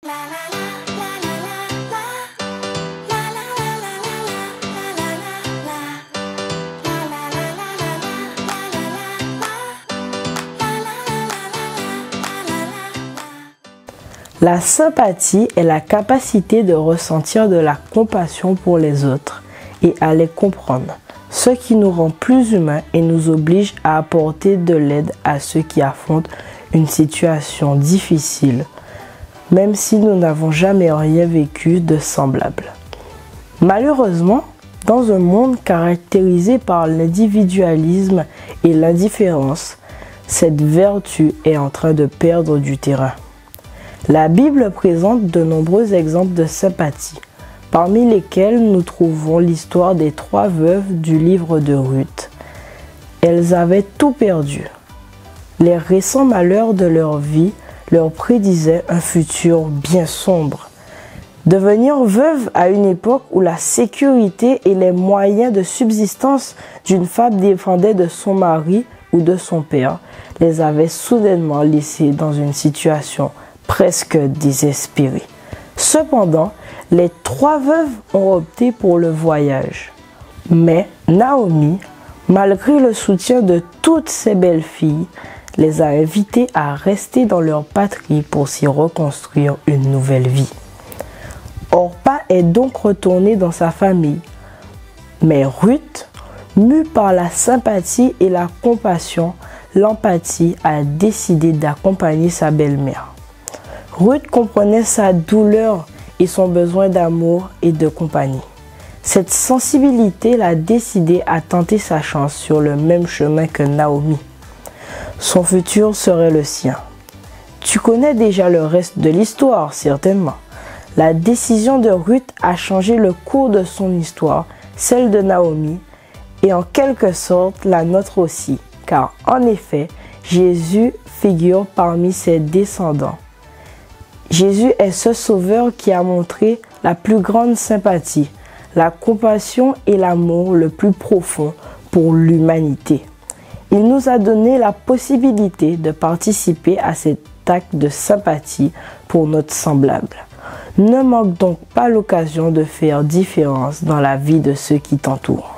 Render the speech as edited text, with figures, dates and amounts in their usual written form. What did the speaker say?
La sympathie est la capacité de ressentir de la compassion pour les autres et à les comprendre, ce qui nous rend plus humains et nous oblige à apporter de l'aide à ceux qui affrontent une situation difficile, même si nous n'avons jamais rien vécu de semblable. Malheureusement, dans un monde caractérisé par l'individualisme et l'indifférence, cette vertu est en train de perdre du terrain. La Bible présente de nombreux exemples de sympathie, parmi lesquels nous trouvons l'histoire des 3 veuves du livre de Ruth. Elles avaient tout perdu. Les récents malheurs de leur vie leur prédisaient un futur bien sombre. Devenir veuve à une époque où la sécurité et les moyens de subsistance d'une femme dépendaient de son mari ou de son père les avait soudainement laissées dans une situation presque désespérée. Cependant, les 3 veuves ont opté pour le voyage. Mais Naomi, malgré le soutien de toutes ses belles filles, les a invitées à rester dans leur patrie pour s'y reconstruire une nouvelle vie. Orpa est donc retournée dans sa famille. Mais Ruth, mue par la sympathie et la compassion, l'empathie, a décidé d'accompagner sa belle-mère. Ruth comprenait sa douleur et son besoin d'amour et de compagnie. Cette sensibilité l'a décidé à tenter sa chance sur le même chemin que Naomi. Son futur serait le sien. Tu connais déjà le reste de l'histoire, certainement. La décision de Ruth a changé le cours de son histoire, celle de Naomi, et en quelque sorte la nôtre aussi, car en effet, Jésus figure parmi ses descendants. Jésus est ce sauveur qui a montré la plus grande sympathie, la compassion et l'amour le plus profond pour l'humanité. Il nous a donné la possibilité de participer à cet acte de sympathie pour notre semblable. Ne manque donc pas l'occasion de faire différence dans la vie de ceux qui t'entourent.